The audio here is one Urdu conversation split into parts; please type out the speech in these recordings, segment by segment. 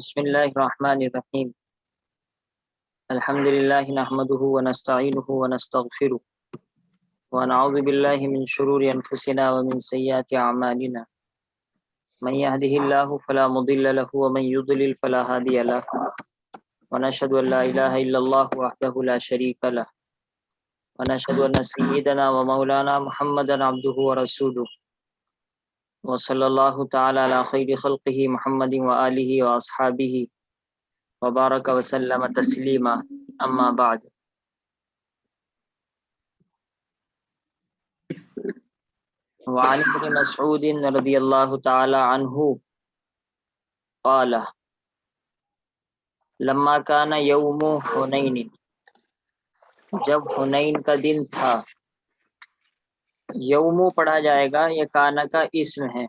بسم اللہ الرحمن الرحیم الحمد للہ نحمده ونستعینه ونستغفره ونعوذ باللہ من شرور انفسنا ومن سیئات اعمالنا من يهده الله فلا مضل له ومن يضلل فلا هادي له ونشهد ان لا اله الا الله وحده لا شريك له ونشهد ان سيدنا ومولانا محمدا عبده ورسوله وصلی اللہ تعالی علی خیر خلقہ محمد وآلہ واصحابہ وبارک وسلم تسلیما اما بعد وعن ابن مسعود رضی اللہ تعالی عنہ قال لما کان یوم حنین، جب حنین کا دن تھا، یوم پڑھا جائے گا، یہ کانا کا اسم ہے،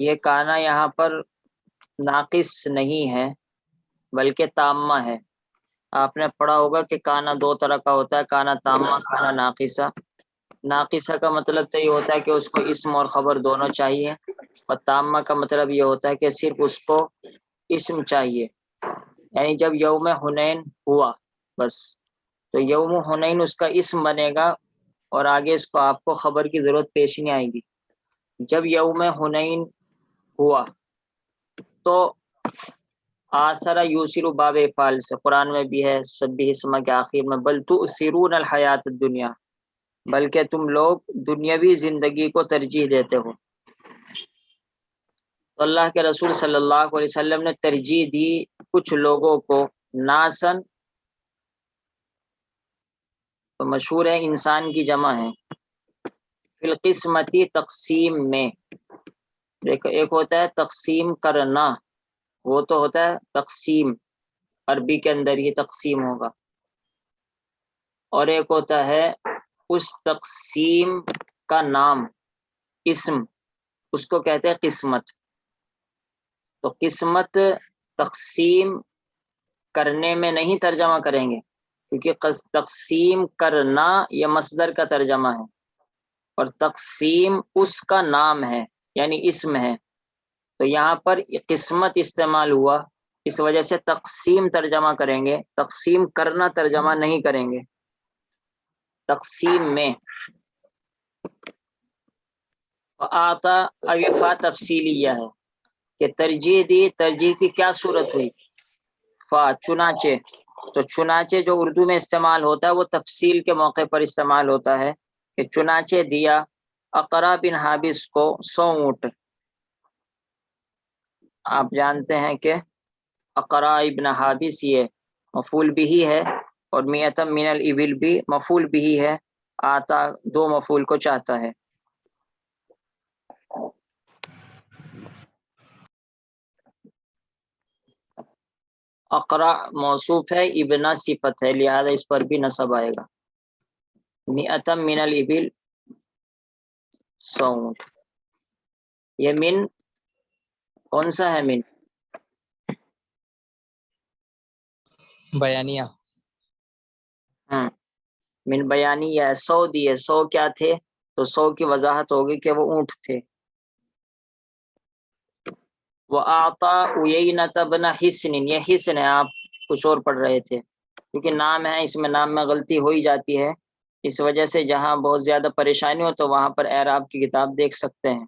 یہ کانا یہاں پر ناقص نہیں ہے بلکہ تامہ ہے۔ آپ نے پڑھا ہوگا کہ کانا دو طرح کا ہوتا ہے، کانا تامہ، کانا ناقصہ۔ ناقصہ کا مطلب تو یہ ہوتا ہے کہ اس کو اسم اور خبر دونوں چاہیے، اور تامہ کا مطلب یہ ہوتا ہے کہ صرف اس کو اسم چاہیے، یعنی جب یوم حنین ہوا بس، تو یوم حنین اس کا اسم بنے گا اور آگے اس کو آپ کو خبر کی ضرورت پیش نہیں آئے گی۔ جب یوم حنین ہوا تو آثر یوسر باب افعال سے قرآن میں بھی ہے، سبح اسمہ کے آخر میں، بل تؤثرون الحیات الدنیا، بلکہ تم لوگ دنیاوی زندگی کو ترجیح دیتے ہو۔ تو اللہ کے رسول صلی اللہ علیہ وسلم نے ترجیح دی کچھ لوگوں کو، ناسن تو مشہور ہے انسان کی جمع ہے، فی القسمتی تقسیم میں، دیکھو ایک ہوتا ہے تقسیم کرنا، وہ تو ہوتا ہے تقسیم، عربی کے اندر یہ تقسیم ہوگا، اور ایک ہوتا ہے اس تقسیم کا نام، اسم، اس کو کہتے ہیں قسمت۔ تو قسمت تقسیم کرنے میں نہیں ترجمہ کریں گے، کیونکہ تقسیم کرنا یہ مصدر کا ترجمہ ہے، اور تقسیم اس کا نام ہے یعنی اسم ہے، تو یہاں پر قسمت استعمال ہوا، اس وجہ سے تقسیم ترجمہ کریں گے، تقسیم کرنا ترجمہ نہیں کریں گے۔ تقسیم میں آتا اوفا تفصیلیہ ہے کہ ترجیح دی، ترجیح کی کیا صورت ہوئی؟ فا چنانچہ، تو چنانچہ جو اردو میں استعمال ہوتا ہے وہ تفصیل کے موقع پر استعمال ہوتا ہے، کہ چنانچہ دیا اقرا بن حابس کو 100 اونٹ۔ آپ جانتے ہیں کہ اقرا ابن حابس یہ مفعول بھی ہے، اور میتم من الابل بھی مفعول بھی ہے، آتا دو مفعول کو چاہتا ہے۔ اقرا موصوف ہے، ابن صفت ہے، لہذا اس پر بھی نصب آئے گا۔ میتم من الابل 100 اونٹ، یہ من کون سا ہے؟ من بیانیہ، من بیانی ہے، 100 دیے، 100 کیا تھے؟ تو 100 کی وضاحت ہوگی کہ وہ اونٹ تھے۔ وَأَعْطَى عُيَيْنَةَ بْنَ حِسْنٍ، یہ حسن ہے، آپ کچھ اور پڑھ رہے تھے، کیونکہ نام ہے، اس میں نام میں غلطی ہو ہی جاتی ہے، اس وجہ سے جہاں بہت زیادہ پریشانی ہو تو وہاں پر اعراب کی کتاب دیکھ سکتے ہیں۔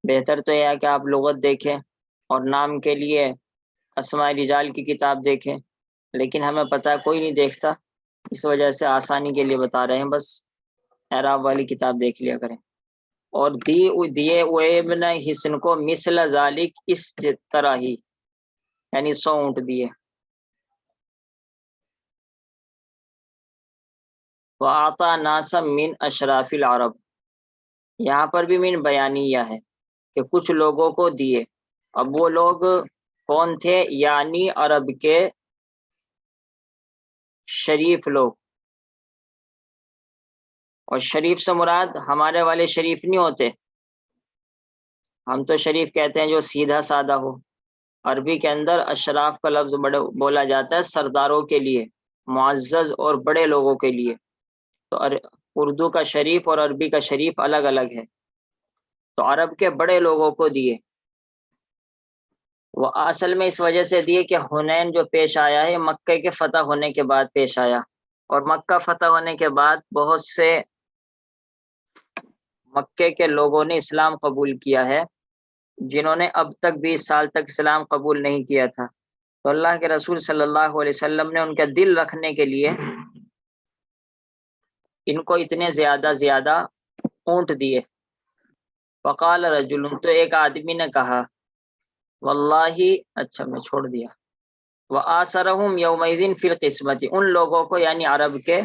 بہتر تو یہ ہے کہ آپ لغت دیکھیں اور نام کے لیے اسماء رجال کی کتاب دیکھیں، لیکن ہمیں پتہ ہے کوئی نہیں دیکھتا، اس وجہ سے آسانی کے لیے بتا رہے ہیں، بس اعراب والی کتاب دیکھ لیا کریں۔ اور دیے ہوئے ابن حسن کو مثل ذالک، اس طرح ہی، یعنی 100 اونٹ دیے۔ وَأَعْطَى نَاسًا مِّنْ أَشْرَافِ الْعَرَبِ، یہاں پر بھی من بیانیہ ہے کہ کچھ لوگوں کو دیے۔ اب وہ لوگ کون تھے؟ یعنی عرب کے شریف لوگ، اور شریف سے مراد ہمارے والے شریف نہیں ہوتے، ہم تو شریف کہتے ہیں جو سیدھا سادہ ہو، عربی کے اندر اشراف کا لفظ بولا جاتا ہے سرداروں کے لیے، معزز اور بڑے لوگوں کے لیے۔ تو اردو کا شریف اور عربی کا شریف الگ الگ ہے۔ تو عرب کے بڑے لوگوں کو دیے. وہ اصل میں اس وجہ سے دیے کہ حنین جو پیش آیا ہے مکہ کے فتح ہونے کے بعد پیش آیا، اور مکہ فتح ہونے کے بعد بہت سے مکے کے لوگوں نے اسلام قبول کیا ہے جنہوں نے اب تک 20 سال تک اسلام قبول نہیں کیا تھا. تو اللہ کے رسول صلی اللہ علیہ وسلم نے ان کا دل رکھنے کے لیے ان کو اتنے زیادہ اونٹ دیے. وقال رجل، تو ایک آدمی نے کہا، واللہ، اچھا میں چھوڑ دیا، وآثرہم یومئذ فی القسمت، ان لوگوں کو یعنی عرب کے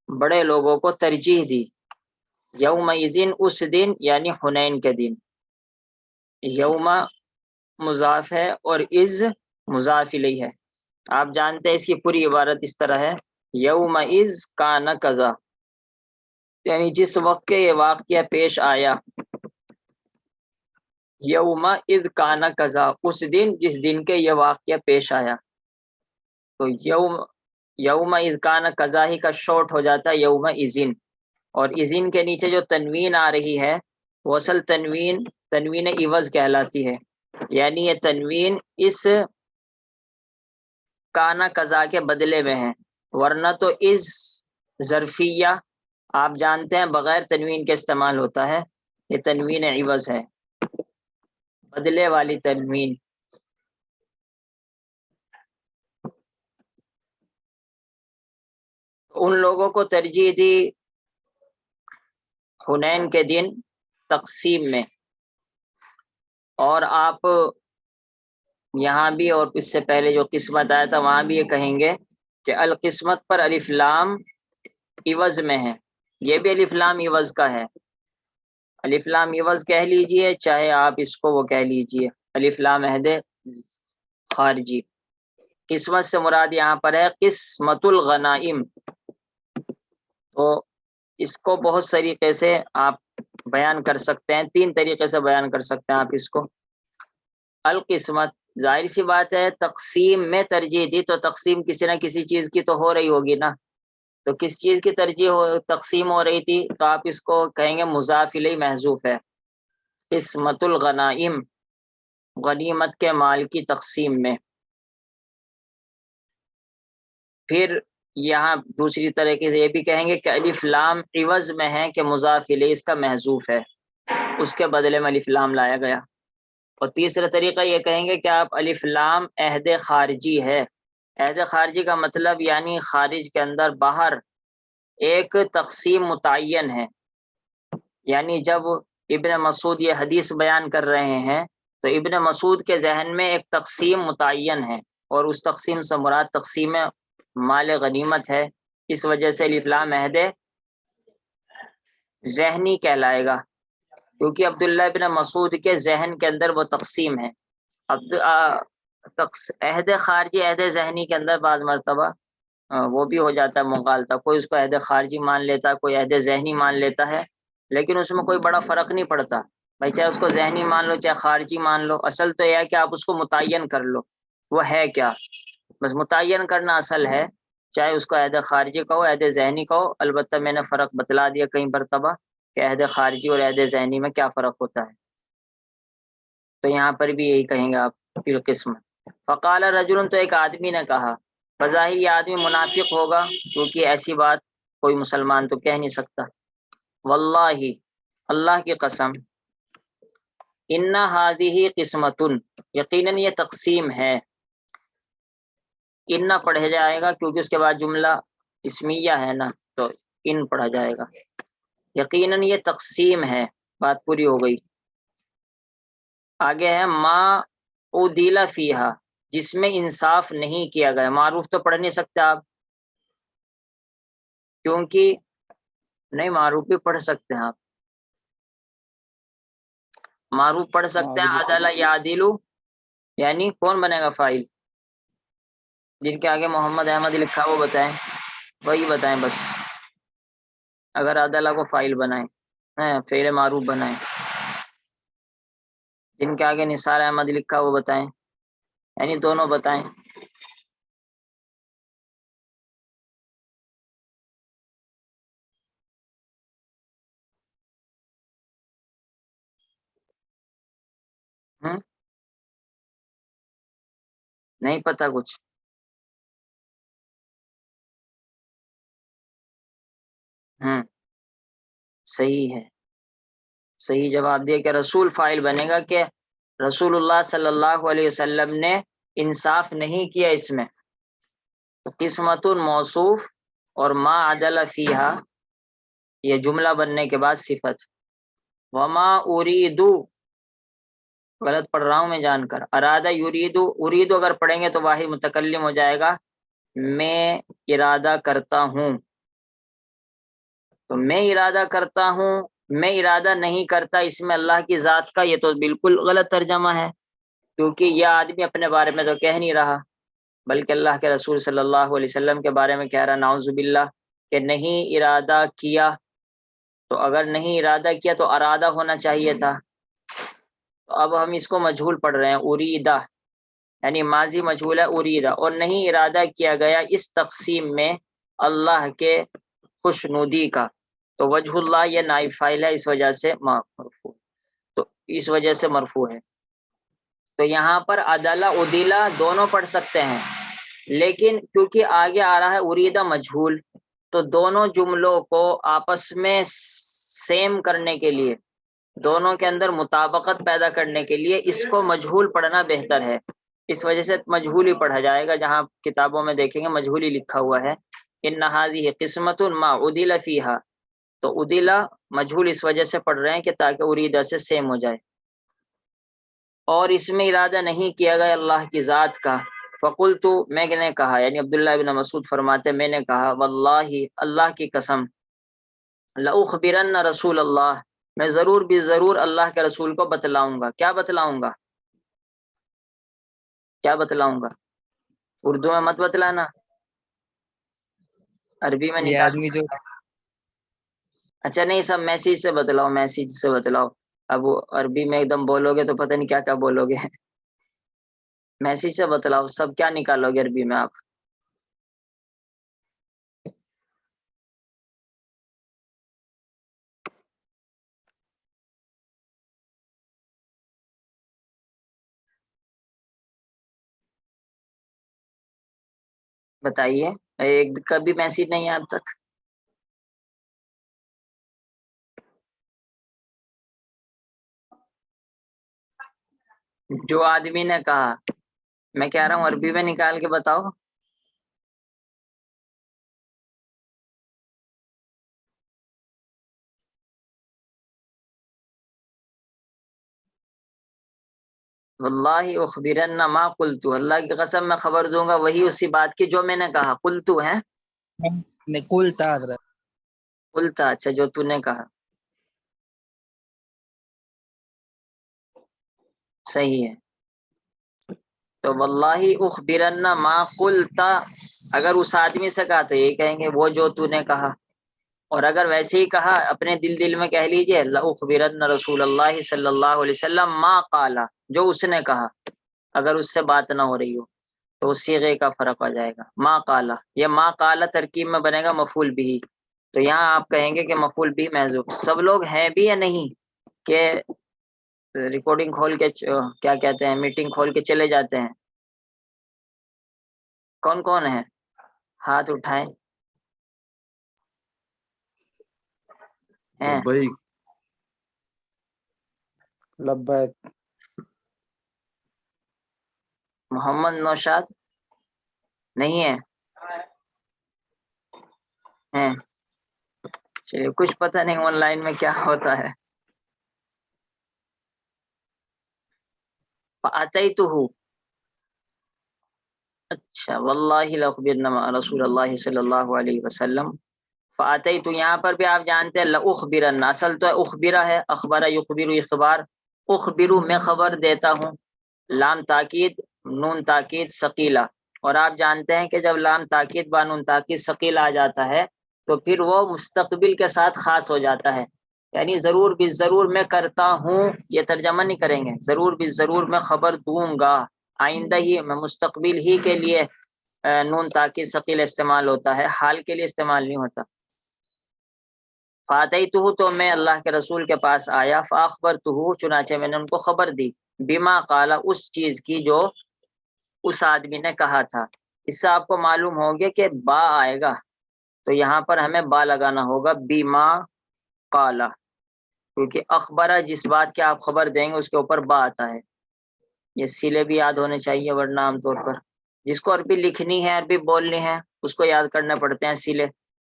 بڑے لوگوں کو ترجیح دی یومئذ اس دن یعنی حنین کے دن. یوم مضاف ہے اور از مضاف الیہ ہے. آپ جانتے ہیں اس کی پوری عبارت اس طرح ہے، یومئذ کان کذا، یعنی جس وقت کے یہ واقعہ پیش آیا، یوم اذ کان کذا، اس دن جس دن کے یہ واقعہ پیش آیا. تو یوم اذ کان کذا ہی کا شارٹ ہو جاتا ہے یوم اذن، اور اذن کے نیچے جو تنوین آ رہی ہے وہ اصل تنوین عوض کہلاتی ہے، یعنی یہ تنوین اس کانا قضا کے بدلے میں ہے، ورنہ تو از ظرفیہ آپ جانتے ہیں بغیر تنوین کے استعمال ہوتا ہے، یہ تنوین عوض ہے، بدلے والی تنوین. ان لوگوں کو ترجیح دی حنین کے دن تقسیم میں. اور آپ یہاں بھی اور اس سے پہلے جو قسمت آیا تھا وہاں بھی یہ کہیں گے کہ القسمت پر الف لام عوض میں ہے، یہ بھی الف لام عوض کا ہے. الف لام عوض کہہ لیجئے چاہے آپ اس کو وہ کہہ لیجئے الف لام عہد خارجی. قسمت سے مراد یہاں پر ہے قسمت الغنائم. تو اس کو بہت طریقے سے آپ بیان کر سکتے ہیں، 3 طریقے سے بیان کر سکتے ہیں آپ اس کو. القسمت، ظاہر سی بات ہے تقسیم میں ترجیح دی تو تقسیم کسی نہ کسی چیز کی تو ہو رہی ہوگی نا، تو کس چیز کی تقسیم ہو رہی تھی، تو آپ اس کو کہیں گے مضاف الیہ محذوف ہے. قسمت الغنائم، غنیمت کے مال کی تقسیم میں. پھر یہاں دوسری طریقے سے یہ بھی کہیں گے کہ الف لام عوض میں ہے کہ مضاف الیہ اس کا محذوف ہے، اس کے بدلے میں الف لام لایا گیا. اور تیسرا طریقہ یہ کہیں گے کہ آپ الف لام عہد خارجی ہے. عہد خارجی کا مطلب یعنی خارج کے اندر باہر ایک تقسیم متعین ہے، یعنی جب ابن مسعود یہ حدیث بیان کر رہے ہیں تو ابن مسعود کے ذہن میں ایک تقسیم متعین ہے، اور اس تقسیم سے مراد تقسیم مال غنیمت ہے. اس وجہ سے الف لام عہد ذہنی کہلائے گا، کیونکہ عبداللہ ابن مسعود کے ذہن کے اندر وہ تقسیم ہے. عہد خارجی عہد ذہنی کے اندر بعض مرتبہ وہ بھی ہو جاتا ہے مغالطہ، کوئی اس کو عہد خارجی مان لیتا ہے، کوئی عہد ذہنی مان لیتا ہے، لیکن اس میں کوئی بڑا فرق نہیں پڑتا بھائی، چاہے اس کو ذہنی مان لو چاہے خارجی مان لو، اصل تو یہ ہے کہ آپ اس کو متعین کر لو وہ ہے کیا، بس متعین کرنا اصل ہے. چاہے اس کو عہد خارجی کہو عہد ذہنی کہو، البتہ میں نے فرق بتلا دیا کئی مرتبہ کہ عہد خارجی اور عہد ذہنی میں کیا فرق ہوتا ہے. تو یہاں پر بھی یہی کہیں گے آپ پھر قسم. فقال رجل، تو ایک آدمی نے کہا، بظاہر یہ آدمی منافق ہوگا کیونکہ ایسی بات کوئی مسلمان تو کہہ نہیں سکتا. واللہ، اللہ کی قسم، ان هذه قسمت، یقیناً یہ تقسیم ہے. ان پڑھا جائے گا کیونکہ اس کے بعد جملہ اسمیہ ہے نا، تو ان پڑھا جائے گا. یقیناً یہ تقسیم ہے، بات پوری ہو گئی. آگے ہے ما عدل فیہا، جس میں انصاف نہیں کیا گیا. معروف تو پڑھ نہیں سکتے آپ، کیونکہ نہیں معروف بھی پڑھ سکتے ہیں آپ، معروف پڑھ سکتے ہیں. عدل یعدل، یعنی کون بنے گا فاعل؟ جن کے آگے محمد احمد لکھا وہ بتائیں، وہی بتائیں بس. اگر عدلہ کو فاعل بنائیں، فعل معروف بنائیں. جن کے آگے نثار احمد لکھا وہ بتائیں، یعنی دونوں بتائیں. نہیں پتا کچھ؟ صحیح ہے، صحیح جواب دیا کہ رسول فاعل بنے گا کہ رسول اللہ صلی اللہ علیہ وسلم نے انصاف نہیں کیا اس میں. تو قسمت موصوف اور ما عدل فیہا یہ جملہ بننے کے بعد صفت. وما اریدو، غلط پڑھ رہا ہوں میں جان کر، ارادہ یریدو، اریدو اگر پڑھیں گے تو واحد متکلم ہو جائے گا، میں ارادہ کرتا ہوں. تو میں ارادہ کرتا ہوں، میں ارادہ نہیں کرتا، اس میں اللہ کی ذات کا یہ تو بالکل غلط ترجمہ ہے، کیونکہ یہ آدمی اپنے بارے میں تو کہہ نہیں رہا بلکہ اللہ کے رسول صلی اللہ علیہ وسلم کے بارے میں کہہ رہا، نعوذ باللہ، کہ نہیں ارادہ کیا. تو اگر نہیں ارادہ کیا تو ارادہ ہونا چاہیے تھا. تو اب ہم اس کو مجہول پڑھ رہے ہیں، اریدہ یعنی ماضی مجہول ہے اریدہ، اور نہیں ارادہ کیا گیا اس تقسیم میں اللہ کے خوشنودی کا. تو وجہ اللہ یہ نائب فاعل ہے، اس وجہ سے مرفوع، تو اس وجہ سے مرفوع ہے. تو یہاں پر عدالہ عدیلہ دونوں پڑھ سکتے ہیں، لیکن کیونکہ آگے آ رہا ہے اریدہ مجہول، تو دونوں جملوں کو آپس میں سیم کرنے کے لیے، دونوں کے اندر مطابقت پیدا کرنے کے لیے اس کو مجہول پڑھنا بہتر ہے. اس وجہ سے مجہول ہی پڑھا جائے گا، جہاں کتابوں میں دیکھیں گے مجہول ہی لکھا ہوا ہے، ان هذه قسمت ما عدل فیہا. تو عدیلہ مجہول اس وجہ سے پڑھ رہے ہیں کہ تاکہ اریدہ سے سیم ہو جائے. اور اس میں ارادہ نہیں کیا گیا اللہ کی ذات کا. فقلت، میں نے کہا، یعنی عبداللہ بن مسعود فرماتے میں نے کہا، واللہ اللہ کی قسم، لأخبرن رسول اللہ، میں ضرور بھی ضرور اللہ کے رسول کو بتلاؤں گا. کیا بتلاؤں گا؟ کیا بتلاؤں گا؟ اردو میں مت بتلانا، عربی میں یہ نکال. آدمی جو اچھا نہیں، سب میسیج سے بتلاؤ، میسیج سے بتلاؤ. اب وہ عربی میں ایک دم بولو گے تو پتہ نہیں کیا کیا بولو گے. میسیج سے بتلاؤ، سب کیا نکالو گے عربی میں آپ؟ بتائیے، ایک کبھی میسیج نہیں ہے اب تک. جو آدمی نے کہا، میں کہہ رہا ہوں عربی میں نکال کے بتاؤ. واللہ اخبرن ما قلت، اللہ کی قسم میں خبر دوں گا وہی اسی بات کی جو میں نے کہا. قلت ہے، نقول تھا حضرت. قلت اچھا جو تو نے کہا، صحیح ہے. تو واللہ اخبرن ما قلت، اگر اس آدمی سے کہا تو یہ کہیں گے وہ جو تو نے کہا، اور اگر ویسے ہی کہا اپنے دل میں کہہ لیجئے، لأخبرن رسول اللہ صلی اللہ علیہ وسلم ما قال، جو اس نے کہا، اگر اس سے بات نہ ہو رہی ہو تو اس صیغے کا فرق آ جائے گا. ما قال، یہ ما قال ترکیب میں بنے گا مفعول بھی، تو یہاں آپ کہیں گے کہ مفعول بھی محذوف. سب لوگ ہیں بھی یا نہیں کہ ریکارڈنگ کھول کے کیا کہتے ہیں میٹنگ کھول کے چلے جاتے ہیں؟ کون کون ہے؟ ہاتھ اٹھائیں. لبیک لبیک. محمد نوشاد نہیں ہے؟ ہیں؟ چلیے، کچھ پتہ نہیں آن لائن میں کیا ہوتا ہے. فَأَتَيْتُهُ، اچھا، واللہ لأخبرن رسول اللہ صلی اللہ علیہ وسلم. فَأَتَيْتُ، یہاں پر بھی آپ جانتے ہیں لأخبرن، اصل تو اخبرہ ہے، اخبرہ یخبر اخبار، اخبرو میں خبر دیتا ہوں، لام تاکید نون تاکید ثقیلہ. اور آپ جانتے ہیں کہ جب لام تاکید با نون تاکید ثقیل آ جاتا ہے تو پھر وہ مستقبل کے ساتھ خاص ہو جاتا ہے، یعنی ضرور بھی ضرور میں کرتا ہوں، یہ ترجمہ نہیں کریں گے، ضرور بھی ضرور میں خبر دوں گا، آئندہ ہی میں، مستقبل ہی کے لیے نون تاکید ثقیل استعمال ہوتا ہے، حال کے لیے استعمال نہیں ہوتا. فاتیتہ، تو میں اللہ کے رسول کے پاس آیا، فاخبرتہ، چنانچہ میں نے ان کو خبر دی. بما قالا، اس چیز کی جو اس آدمی نے کہا تھا۔ اس سے آپ کو معلوم ہو گیا کہ با آئے گا تو یہاں پر ہمیں با لگانا ہوگا بما قالا، کیونکہ اخبرہ جس بات کی آپ خبر دیں گے اس کے اوپر با آتا ہے۔ یہ سیلے بھی یاد ہونے چاہیے، ورنہ عام طور پر جس کو عربی لکھنی ہے عربی بولنی ہے اس کو یاد کرنے پڑتے ہیں سیلے،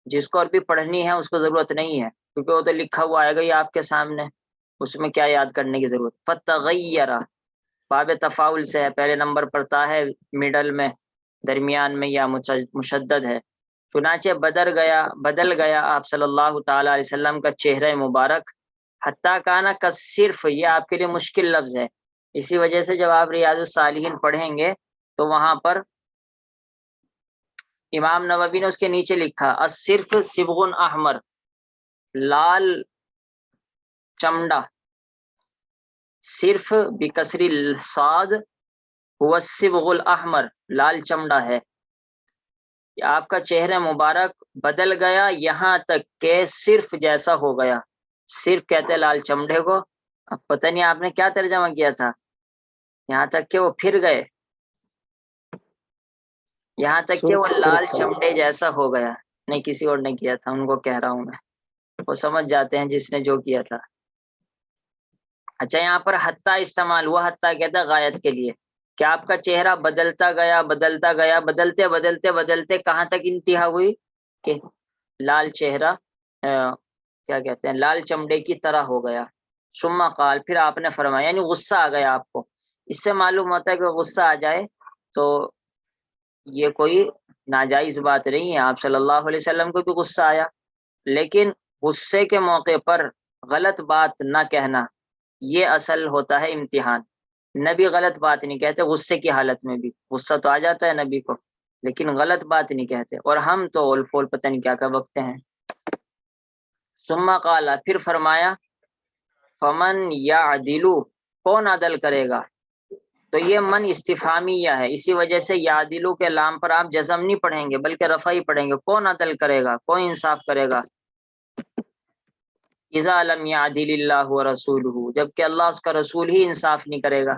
جس کو عربی پڑھنی ہے اس کو ضرورت نہیں ہے، کیونکہ وہ تو لکھا ہوا آئے گا یہ آپ کے سامنے، اس میں کیا یاد کرنے کی ضرورت۔ فتغیرہ باب تفاعل سے ہے، پہلے نمبر پر تا ہے، مڈل میں درمیان میں یا مشدد ہے۔ چنانچہ بدل گیا آپ صلی اللہ تعالی علیہ وسلم کا چہرہ مبارک، حتیٰ کانا کا صرف، یہ آپ کے لیے مشکل لفظ ہے، اسی وجہ سے جب آپ ریاض الصالحین پڑھیں گے تو وہاں پر امام نووی نے اس کے نیچے لکھا الصرف صبغ احمر، لال چمڑا، صرف بکسر الصاد هو الصبغ الاحمر، لال چمڑا ہے۔ آپ کا چہرہ مبارک بدل گیا یہاں تک کہ صرف جیسا ہو گیا، صرف کہتے ہیں لال چمڑے کو، اب پتہ نہیں آپ نے کیا ترجمہ کیا تھا، یہاں تک کہ وہ پھر گئے، یہاں تک کہ وہ لال چمڑے جیسا ہو گیا، نہیں کسی اور نے کیا تھا، ان کو کہہ رہا ہوں میں، وہ سمجھ جاتے ہیں جس نے جو کیا تھا۔ اچھا یہاں پر حتیٰ استعمال ہوا، حتیٰ کہتا ہے غایت کے لیے، کہ آپ کا چہرہ بدلتا گیا بدلتا گیا، بدلتے بدلتے بدلتے کہاں تک انتہا ہوئی کہ لال چہرہ کیا کہتے ہیں لال چمڑے کی طرح ہو گیا۔ ثم قال، پھر آپ نے فرمایا، یعنی غصہ آ گیا آپ کو۔ اس سے معلوم ہوتا ہے کہ غصہ آ جائے تو یہ کوئی ناجائز بات نہیں ہے، آپ صلی اللہ علیہ وسلم کو بھی غصہ آیا، لیکن غصے کے موقع پر غلط بات نہ کہنا یہ اصل ہوتا ہے امتحان۔ نبی غلط بات نہیں کہتے غصے کی حالت میں بھی، غصہ تو آ جاتا ہے نبی کو لیکن غلط بات نہیں کہتے، اور ہم تو اول فول پتہ نہیں کیا کیا بکتے ہیں۔ ثم قال، پھر فرمایا، فمن یعدل، کون عدل کرے گا؟ تو یہ من استفہامیہ ہے، اسی وجہ سے یعدلو کے لام پر آپ جزم نہیں پڑھیں گے بلکہ رفع ہی پڑھیں گے، کون عدل کرے گا، کون انصاف کرے گا؟ اذا لم یعدل اللہ ورسولہ، جبکہ اللہ اس کا رسول ہی انصاف نہیں کرے گا۔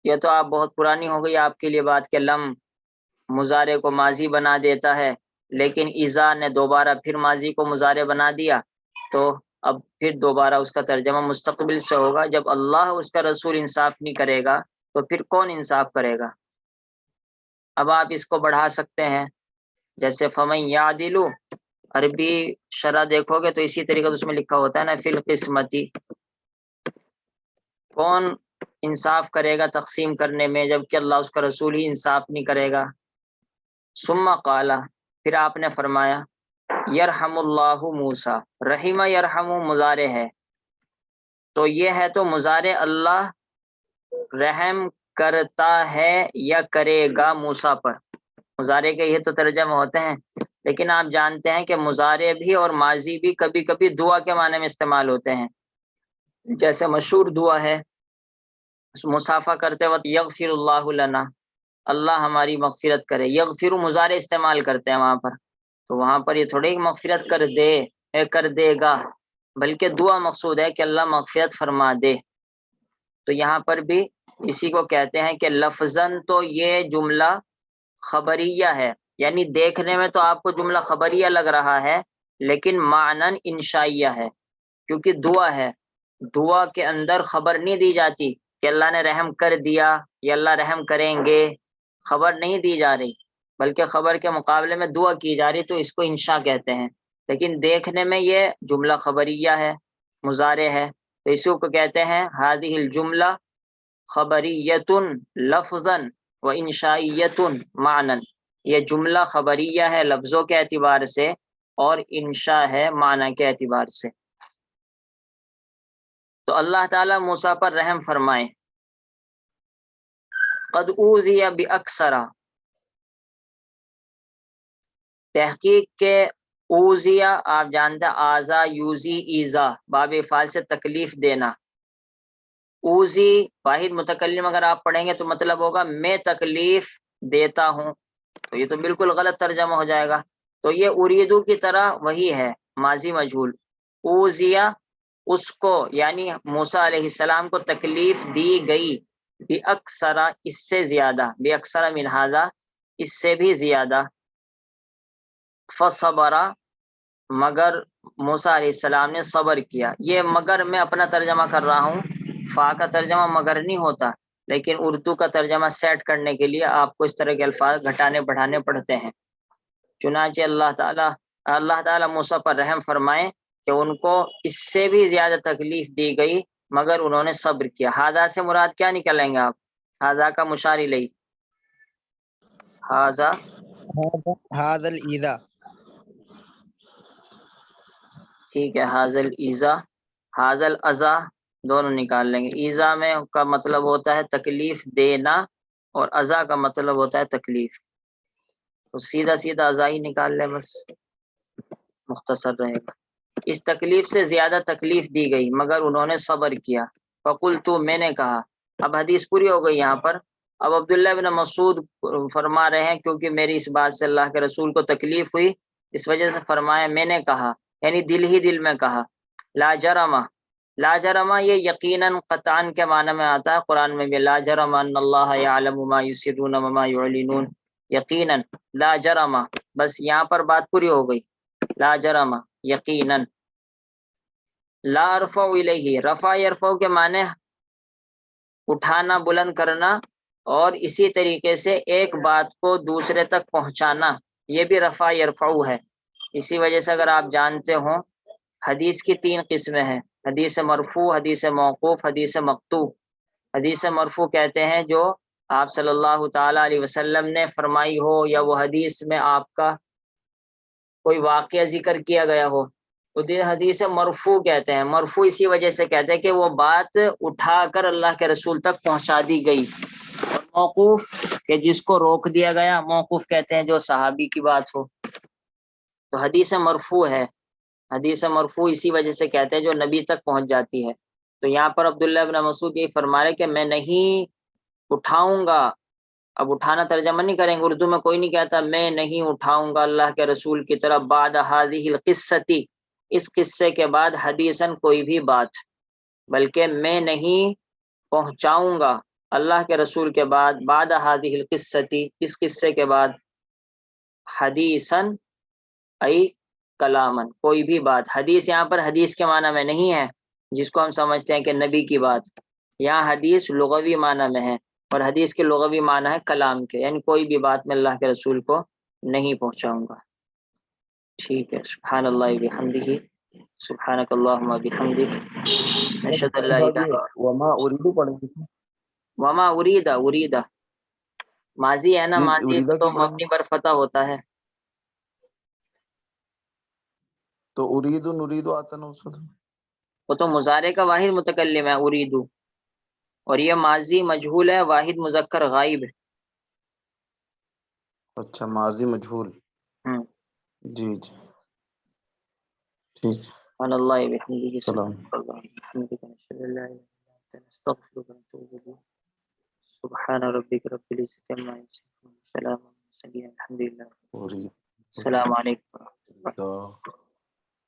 یہ تو آپ بہت پرانی ہو گئی آپ کے لیے بات کہ لم مضارع کو ماضی بنا دیتا ہے، لیکن اذا نے دوبارہ پھر ماضی کو مضارع بنا دیا، تو اب پھر دوبارہ اس کا ترجمہ مستقبل سے ہوگا۔ جب اللہ اس کا رسول انصاف نہیں کرے گا تو پھر کون انصاف کرے گا؟ اب آپ اس کو بڑھا سکتے ہیں، جیسے فمن یعدل، عربی شرح دیکھو گے تو اسی طریقے سے اس میں لکھا ہوتا ہے نا، فی القسمتی، کون انصاف کرے گا تقسیم کرنے میں جبکہ اللہ اس کا رسول ہی انصاف نہیں کرے گا۔ ثم قال، پھر آپ نے فرمایا، یرحم اللہ موسیٰ، رحیم یرحم مضارع ہے، تو یہ ہے تو مضارع اللہ رحم کرتا ہے یا کرے گا موسیٰ پر، مضارع کے یہ تو ترجمہ ہوتے ہیں، لیکن آپ جانتے ہیں کہ مضارع بھی اور ماضی بھی کبھی کبھی دعا کے معنی میں استعمال ہوتے ہیں، جیسے مشہور دعا ہے مصافحہ کرتے وقت یغفر اللہ لنا، اللہ ہماری مغفرت کرے، یغفر مضارع استعمال کرتے ہیں وہاں پر، تو وہاں پر یہ تھوڑی مغفرت کر دے گا، بلکہ دعا مقصود ہے کہ اللہ مغفرت فرما دے۔ تو یہاں پر بھی اسی کو کہتے ہیں کہ لفظاً تو یہ جملہ خبریہ ہے، یعنی دیکھنے میں تو آپ کو جملہ خبریہ لگ رہا ہے لیکن معنن انشائیہ ہے، کیونکہ دعا ہے، دعا کے اندر خبر نہیں دی جاتی کہ اللہ نے رحم کر دیا یا اللہ رحم کریں گے، خبر نہیں دی جا رہی بلکہ خبر کے مقابلے میں دعا کی جا رہی، تو اس کو انشاء کہتے ہیں، لیکن دیکھنے میں یہ جملہ خبریہ ہے، مضارع ہے، تو اسی کو کہتے ہیں هذه الجملہ خبریۃ لفظا و انشائیۃ معنی، یہ جملہ خبریہ ہے لفظوں کے اعتبار سے اور انشاء ہے معنی کے اعتبار سے۔ تو اللہ تعالیٰ موسیٰ پر رحم فرمائے۔ قد اوذی باکثر، تحقیق کے اوذیہ آپ جانتے ہیں آذا یوزی ایزا، باب افعال سے تکلیف دینا، اوزی واحد متکلم اگر آپ پڑھیں گے تو مطلب ہوگا میں تکلیف دیتا ہوں، تو یہ تو بالکل غلط ترجمہ ہو جائے گا، تو یہ اریدو کی طرح وہی ہے، ماضی مجہول، اوزیہ اس کو یعنی موسیٰ علیہ السلام کو تکلیف دی گئی بے اکثر اس سے زیادہ، بے اکثر من ھذا اس سے بھی زیادہ، فصبر مگر موسیٰ علیہ السلام نے صبر کیا. یہ مگر میں اپنا ترجمہ کر رہا ہوں، فا کا ترجمہ مگر نہیں ہوتا، لیکن اردو کا ترجمہ سیٹ کرنے کے لیے آپ کو اس طرح کے الفاظ گھٹانے بڑھانے پڑتے ہیں. چنانچہ اللہ تعالیٰ موسیٰ پر رحم فرمائے کہ ان کو اس سے بھی زیادہ تکلیف دی گئی مگر انہوں نے صبر کیا. ہاذا سے مراد کیا نکلیں گے آپ؟ ہاذا کا مشار الیہ، ہاذا هذا الإذا. ٹھیک ہے، حاضل ایزا حاضل ازا دونوں نکال لیں گے. ایزا میں کا مطلب ہوتا ہے تکلیف دینا اور ازا کا مطلب ہوتا ہے تکلیف، تو سیدھا سیدھا ازا ہی نکال لیں، بس مختصر رہے گا. اس تکلیف سے زیادہ تکلیف دی گئی مگر انہوں نے صبر کیا. فقلت میں نے کہا. اب حدیث پوری ہو گئی یہاں پر. اب عبداللہ بن مسعود فرما رہے ہیں کیونکہ میری اس بات سے اللہ کے رسول کو تکلیف ہوئی، اس وجہ سے فرمایا میں نے کہا، یعنی دل ہی دل میں کہا. لا جرم، لا جرم یہ یقیناً قطعاً کے معنی میں آتا ہے قرآن میں بھی. لا جرم ان اللہ یعلم ما یسرون وما یعلنون، یقیناً لا جرم، بس یہاں پر بات پوری ہو گئی. لا جرم یقیناً. لا ارفع الیہ، رفع یرفع کے معنی اٹھانا بلند کرنا، اور اسی طریقے سے ایک بات کو دوسرے تک پہنچانا، یہ بھی رفع یرفع ہے. اسی وجہ سے اگر آپ جانتے ہوں حدیث کی 3 قسمیں ہیں، حدیث مرفوع، حدیث موقوف، حدیث مقطوع. حدیث مرفوع کہتے ہیں جو آپ صلی اللہ تعالی علیہ وسلم نے فرمائی ہو یا وہ حدیث میں آپ کا کوئی واقعہ ذکر کیا گیا ہو، حدیث مرفوع کہتے ہیں. مرفوع اسی وجہ سے کہتے ہیں کہ وہ بات اٹھا کر اللہ کے رسول تک پہنچا دی گئی. اور موقوف کہ جس کو روک دیا گیا، موقوف کہتے ہیں جو صحابی کی بات ہو. تو حدیث مرفوع ہے، حدیث مرفوع اسی وجہ سے کہتے ہیں جو نبی تک پہنچ جاتی ہے. تو یہاں پر عبداللہ بن مسعود یہ فرما رہے کہ میں نہیں اٹھاؤں گا. اب اٹھانا ترجمہ نہیں کریں گے، اردو میں کوئی نہیں کہتا میں نہیں اٹھاؤں گا اللہ کے رسول کی طرف بعد هذه القصة، اس قصے کے بعد حدیثاً کوئی بھی بات، بلکہ میں نہیں پہنچاؤں گا اللہ کے رسول کے بعد بعد هذه القصة، اس قصے کے بعد، حدیثاً ای کلامن، کوئی بھی بات. حدیث یہاں پر حدیث کے معنی میں نہیں ہے جس کو ہم سمجھتے ہیں کہ نبی کی بات. یہاں حدیث لغوی معنی میں ہے، اور حدیث کے لغوی معنی ہے کلام کے، یعنی کوئی بھی بات میں اللہ کے رسول کو نہیں پہنچاؤں گا. ٹھیک ہے. سبحان اللہ بحمدہ، سبحانک اللہم بحمدک، نشہد ان لا الہ الا وما اریدو پڑھیں گے، وما اریدہ ماضی ہے نا، یہ ماضی اریدہ تو کی پڑھیں مبنی گے. پر فتح ہوتا ہے. تو اریدو نریدو آتا نا اس کا. وہ تو مضارع کا واحد متکلم ہے اریدو، اور یہ ماضی مجہول ہے، واحد مذکر غائب ہے. اچھا ماضی مجہول، جی جی ٹھیک. سبحان اللہ بحمدہ، سلام. سبحان اللہ بحمدہ، نشہد ان لا الہ الا انت، نستغفرک ونتوب الیک. سبحان ربک رب العزة عما یصفون، سلام علی المرسلین، الحمد للہ. اریدو السلام علیکم. اریدو